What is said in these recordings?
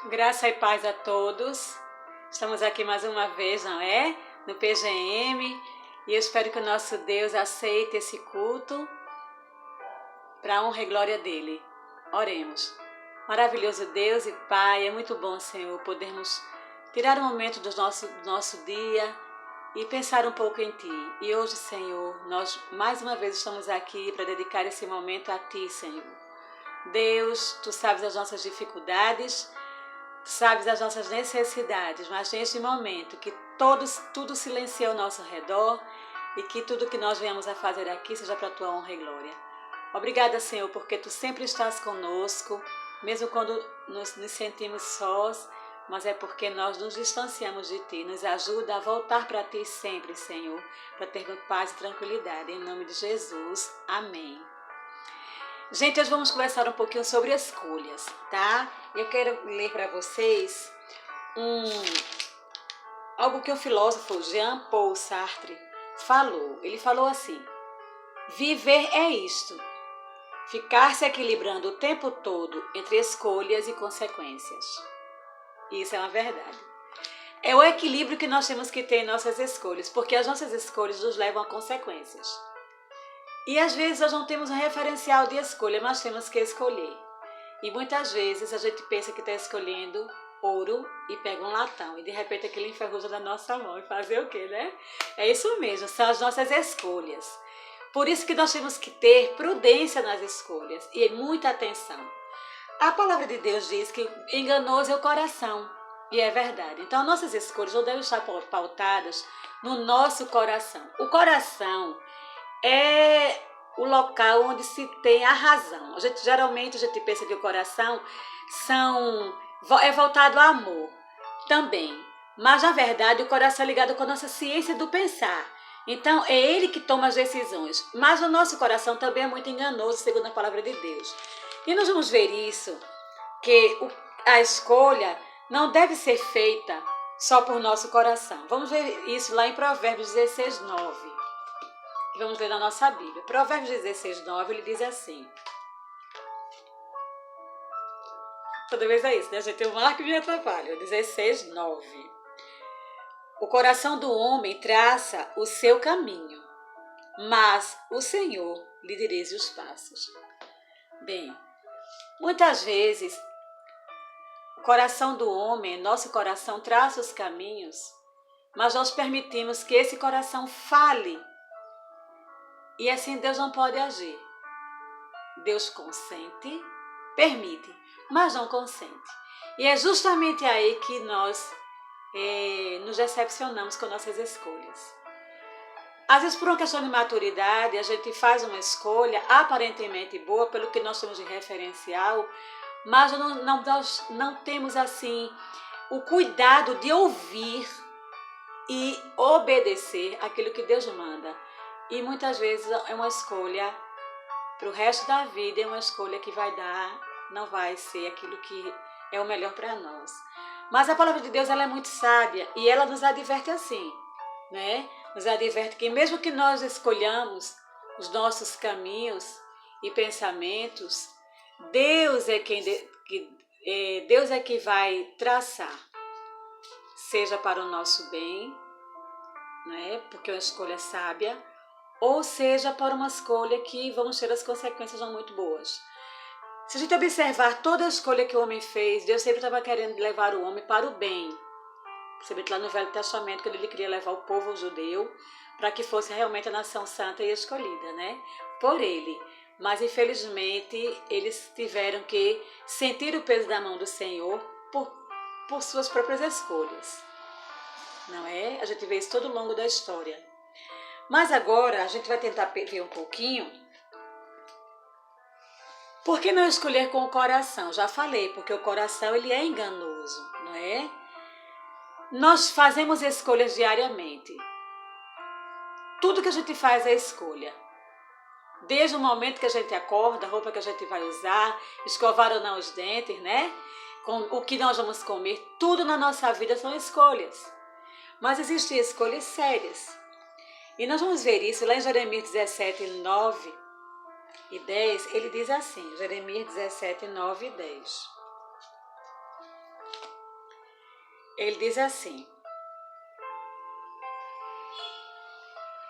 Graça e paz a todos. Estamos aqui mais uma vez, não é? No PGM. E eu espero que o nosso Deus aceite esse culto para a honra e glória dele. Oremos. Maravilhoso Deus e Pai, é muito bom, Senhor, podermos tirar um momento do nosso dia e pensar um pouco em Ti. E hoje, Senhor, nós mais uma vez estamos aqui para dedicar esse momento a Ti, Senhor. Deus, Tu sabes as nossas dificuldades, Tu sabes as nossas necessidades, mas neste momento que tudo silencia ao nosso redor e que tudo que nós venhamos a fazer aqui seja para a Tua honra e glória. Obrigada, Senhor, porque Tu sempre estás conosco, mesmo quando nos sentimos sós, mas é porque nós nos distanciamos de Ti. Nos ajuda a voltar para Ti sempre, Senhor, para termos paz e tranquilidade. Em nome de Jesus. Amém. Gente, hoje vamos conversar um pouquinho sobre escolhas, tá? Eu quero ler para vocês algo que o filósofo Jean-Paul Sartre falou. Ele falou assim: viver é isto, ficar se equilibrando o tempo todo entre escolhas e consequências. Isso é uma verdade. É o equilíbrio que nós temos que ter em nossas escolhas, porque as nossas escolhas nos levam a consequências. E às vezes nós não temos um referencial de escolha, mas temos que escolher. E muitas vezes a gente pensa que está escolhendo ouro e pega um latão. E de repente aquele enferruja na nossa mão. E fazer o quê, né? É isso mesmo, são as nossas escolhas. Por isso que nós temos que ter prudência nas escolhas e muita atenção. A palavra de Deus diz que enganoso é o coração. E é verdade. Então nossas escolhas não devem estar pautadas no nosso coração. O coração é o local onde se tem a razão. Geralmente a gente pensa que o coração é voltado ao amor também. Mas na verdade o coração é ligado com a nossa ciência do pensar. Então é ele que toma as decisões. Mas o nosso coração também é muito enganoso, segundo a palavra de Deus. E nós vamos ver isso, que a escolha não deve ser feita só por nosso coração. Vamos ver isso lá em Provérbios 16, 9. Vamos ler na nossa Bíblia. Provérbios 16, 9, ele diz assim. Toda vez é isso, né, gente? Eu marco e me atrapalho. 16, 9. O coração do homem traça o seu caminho, mas o Senhor lhe dirige os passos. Bem, muitas vezes o coração do homem, nosso coração, traça os caminhos, mas nós permitimos que esse coração fale. E assim Deus não pode agir. Deus consente, permite, mas não consente. E é justamente aí que nós nos decepcionamos com nossas escolhas. Às vezes, por uma questão de maturidade, a gente faz uma escolha aparentemente boa, pelo que nós temos de referencial, mas nós não temos assim o cuidado de ouvir e obedecer aquilo que Deus manda. E muitas vezes é uma escolha para o resto da vida, é uma escolha que não vai ser aquilo que é o melhor para nós. Mas a palavra de Deus, ela é muito sábia e ela nos adverte assim, né? Nos adverte que mesmo que nós escolhamos os nossos caminhos e pensamentos, Deus é que vai traçar, seja para o nosso bem, né? Porque é uma escolha sábia, ou seja, para uma escolha que vamos ter as consequências não muito boas. Se a gente observar toda a escolha que o homem fez, Deus sempre estava querendo levar o homem para o bem. Você vê lá no Velho Testamento, quando ele queria levar o povo judeu para que fosse realmente a nação santa e escolhida, né? Por ele. Mas infelizmente eles tiveram que sentir o peso da mão do Senhor por suas próprias escolhas. Não é? A gente vê isso todo ao longo da história. Mas agora a gente vai tentar ver um pouquinho. Por que não escolher com o coração? Já falei, porque o coração ele é enganoso, não é? Nós fazemos escolhas diariamente. Tudo que a gente faz é escolha. Desde o momento que a gente acorda, a roupa que a gente vai usar, escovar ou não os dentes, né? Com o que nós vamos comer, tudo na nossa vida são escolhas. Mas existem escolhas sérias. E nós vamos ver isso lá em Jeremias 17, 9 e 10. Ele diz assim, Jeremias 17, 9 e 10. Ele diz assim: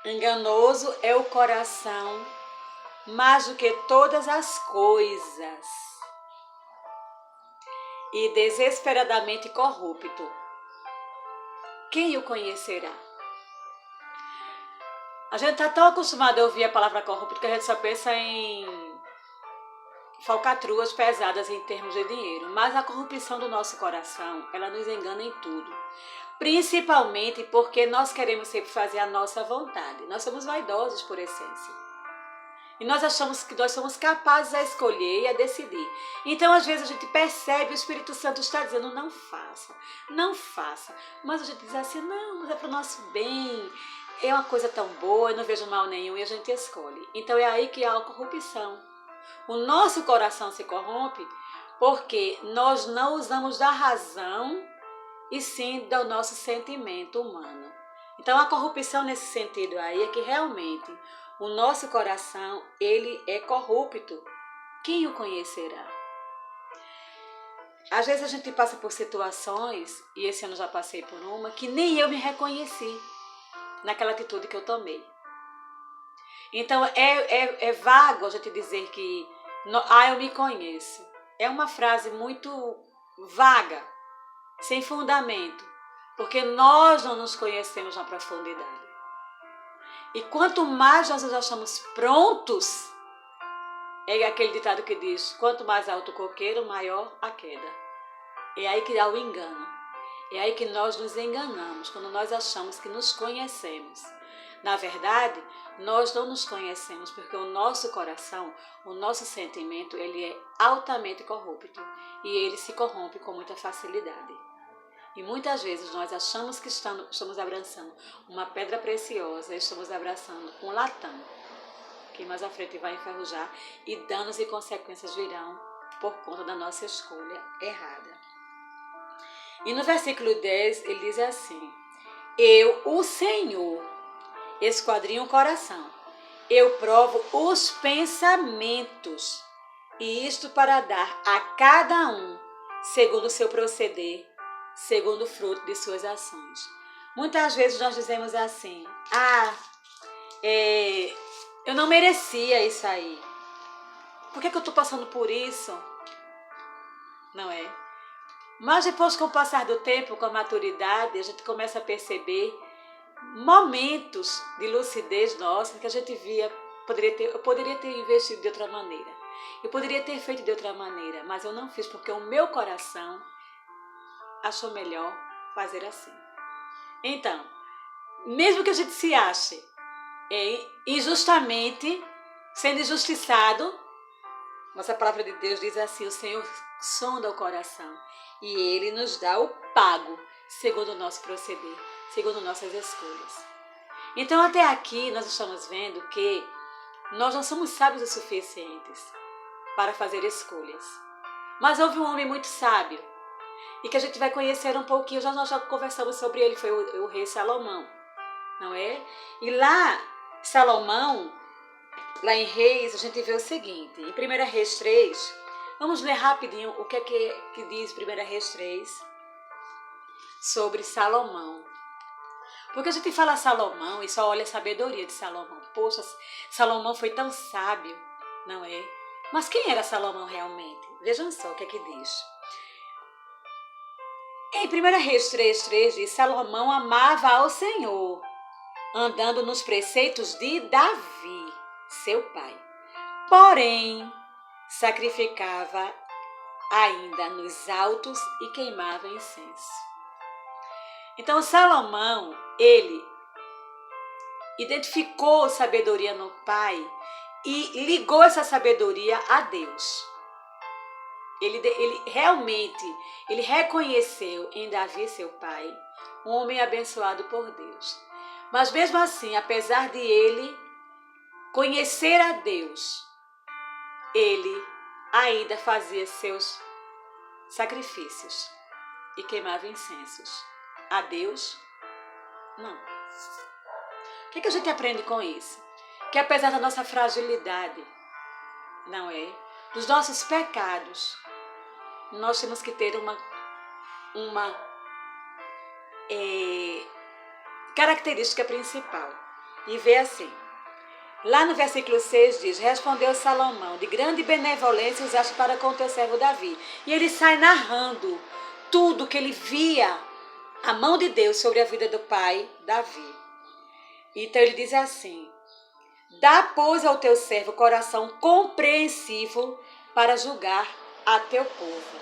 enganoso é o coração mais do que todas as coisas, e desesperadamente corrupto. Quem o conhecerá? A gente está tão acostumado a ouvir a palavra corrupto que a gente só pensa em falcatruas pesadas em termos de dinheiro. Mas a corrupção do nosso coração, ela nos engana em tudo. Principalmente porque nós queremos sempre fazer a nossa vontade. Nós somos vaidosos por essência. E nós achamos que nós somos capazes a escolher e a decidir. Então, às vezes, a gente percebe, o Espírito Santo está dizendo, não faça, não faça. Mas a gente diz assim, não, mas é para o nosso bem, é uma coisa tão boa, eu não vejo mal nenhum, e a gente escolhe. Então, é aí que há a corrupção. O nosso coração se corrompe porque nós não usamos da razão e sim do nosso sentimento humano. Então, a corrupção nesse sentido aí é que realmente o nosso coração, ele é corrupto. Quem o conhecerá? Às vezes a gente passa por situações, e esse ano já passei por uma, que nem eu me reconheci naquela atitude que eu tomei. Então é vago a gente dizer que eu me conheço. É uma frase muito vaga, sem fundamento, porque nós não nos conhecemos na profundidade. E quanto mais nós nos achamos prontos, é aquele ditado que diz, quanto mais alto o coqueiro, maior a queda. É aí que há o engano. É aí que nós nos enganamos, quando nós achamos que nos conhecemos. Na verdade, nós não nos conhecemos, porque o nosso coração, o nosso sentimento, ele é altamente corrupto. E ele se corrompe com muita facilidade. E muitas vezes nós achamos que estamos abraçando uma pedra preciosa, estamos abraçando um latão, que mais à frente vai enferrujar, e danos e consequências virão por conta da nossa escolha errada. E no versículo 10 ele diz assim: eu, o Senhor, esquadrinho o coração, eu provo os pensamentos, e isto para dar a cada um, segundo o seu proceder, segundo o fruto de suas ações. Muitas vezes nós dizemos assim, eu não merecia isso aí. Por que eu estou passando por isso? Não é? Mas depois, com o passar do tempo, com a maturidade, a gente começa a perceber momentos de lucidez nossa que a gente via, eu poderia ter investido de outra maneira. Eu poderia ter feito de outra maneira, mas eu não fiz porque o meu coração achou melhor fazer assim. Então, mesmo que a gente se ache injustamente sendo injustiçado, nossa palavra de Deus diz assim, o Senhor sonda o coração e Ele nos dá o pago segundo o nosso proceder, segundo nossas escolhas. Então, até aqui nós estamos vendo que nós não somos sábios o suficientes para fazer escolhas. Mas houve um homem muito sábio e que a gente vai conhecer um pouquinho, nós já conversamos sobre ele, foi o rei Salomão, não é? E lá, Salomão, lá em Reis, a gente vê o seguinte, em 1 Reis 3, vamos ler rapidinho o que é que diz 1 Reis 3 sobre Salomão. Porque a gente fala Salomão e só olha a sabedoria de Salomão. Poxa, Salomão foi tão sábio, não é? Mas quem era Salomão realmente? Vejam só o que é que diz. Em 1 Reis 3 diz, Salomão amava ao Senhor, andando nos preceitos de Davi, seu pai. Porém, sacrificava ainda nos altos e queimava incenso. Então, Salomão, ele identificou sabedoria no pai e ligou essa sabedoria a Deus. Ele realmente, ele reconheceu em Davi, seu pai, um homem abençoado por Deus. Mas mesmo assim, apesar de ele conhecer a Deus, ele ainda fazia seus sacrifícios e queimava incensos. A Deus, não. O que a gente aprende com isso? Que apesar da nossa fragilidade, não é? Dos nossos pecados, nós temos que ter uma característica principal. E vê assim. Lá no versículo 6 diz: respondeu Salomão, de grande benevolência usaste para com teu servo Davi. E ele sai narrando tudo que ele via, a mão de Deus sobre a vida do pai Davi. Então ele diz assim: dá, pois, ao teu servo coração compreensivo para julgar a teu povo,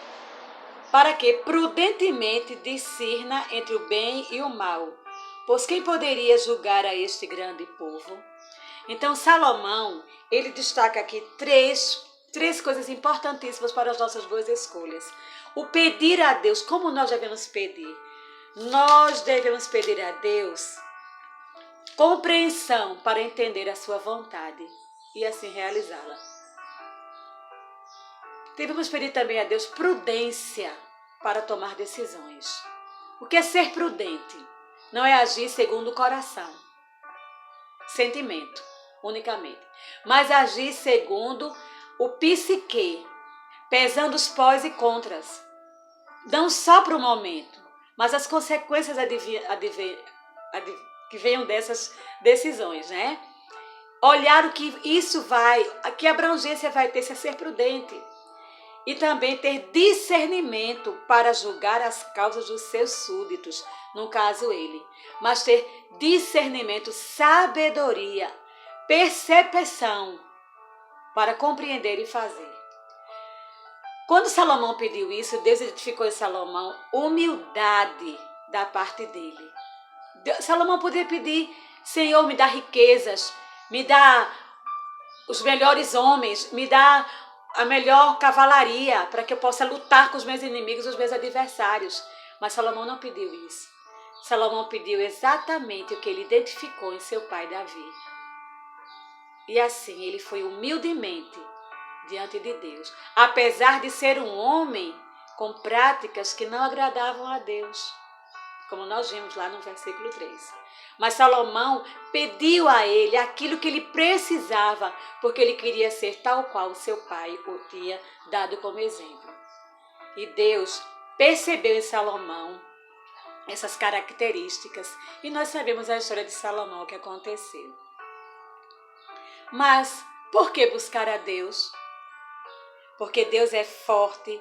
para que prudentemente discirna entre o bem e o mal. Pois quem poderia julgar a este grande povo? Então, Salomão, ele destaca aqui três coisas importantíssimas para as nossas boas escolhas. O pedir a Deus, como nós devemos pedir? Nós devemos pedir a Deus compreensão para entender a sua vontade e assim realizá-la. Devemos pedir também a Deus prudência para tomar decisões. O que é ser prudente? Não é agir segundo o coração, sentimento, unicamente, mas agir segundo o psique, pesando os pós e contras, não só para o momento, mas as consequências que venham dessas decisões, né? Olhar o que isso vai, a que abrangência vai ter se ser prudente. E também ter discernimento para julgar as causas dos seus súditos, no caso ele. Mas ter discernimento, sabedoria, percepção para compreender e fazer. Quando Salomão pediu isso, Deus identificou em Salomão humildade da parte dele. Salomão podia pedir: Senhor, me dá riquezas, me dá os melhores homens, me dá a melhor cavalaria para que eu possa lutar com os meus inimigos, os meus adversários. Mas Salomão não pediu isso. Salomão pediu exatamente o que ele identificou em seu pai Davi. E assim ele foi humildemente diante de Deus, apesar de ser um homem com práticas que não agradavam a Deus, como nós vimos lá no versículo 3. Mas Salomão pediu a ele aquilo que ele precisava, porque ele queria ser tal qual o seu pai o tinha dado como exemplo. E Deus percebeu em Salomão essas características, e nós sabemos a história de Salomão, o que aconteceu. Mas por que buscar a Deus? Porque Deus é forte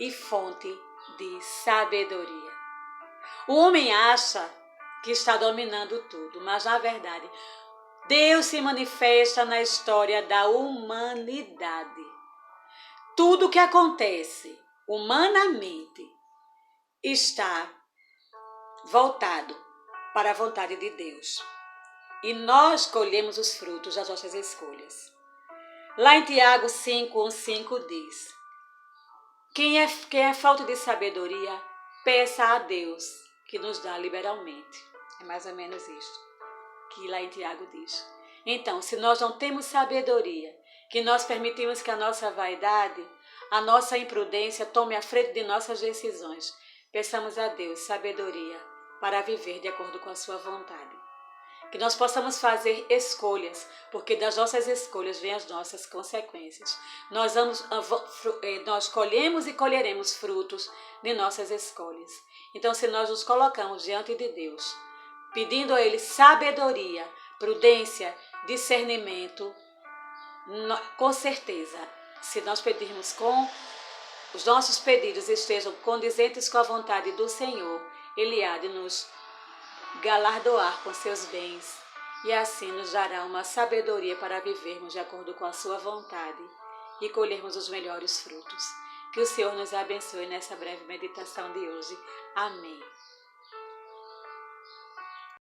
e fonte de sabedoria. O homem acha que está dominando tudo, mas na verdade, Deus se manifesta na história da humanidade. Tudo que acontece humanamente está voltado para a vontade de Deus. E nós colhemos os frutos das nossas escolhas. Lá em Tiago 5:1-5 diz: quem é falta de sabedoria, peça a Deus, que nos dá liberalmente. É mais ou menos isso que lá em Tiago diz. Então, se nós não temos sabedoria, que nós permitimos que a nossa vaidade, a nossa imprudência tome a frente de nossas decisões, peçamos a Deus sabedoria para viver de acordo com a sua vontade. Que nós possamos fazer escolhas, porque das nossas escolhas vêm as nossas consequências. Nós colhemos e colheremos frutos de nossas escolhas. Então, se nós nos colocamos diante de Deus, pedindo a Ele sabedoria, prudência, discernimento, com certeza, se nós pedirmos com os nossos pedidos estejam condizentes com a vontade do Senhor, Ele há de nos galardoar com seus bens e assim nos dará uma sabedoria para vivermos de acordo com a sua vontade e colhermos os melhores frutos. Que o Senhor nos abençoe nessa breve meditação de hoje. Amém.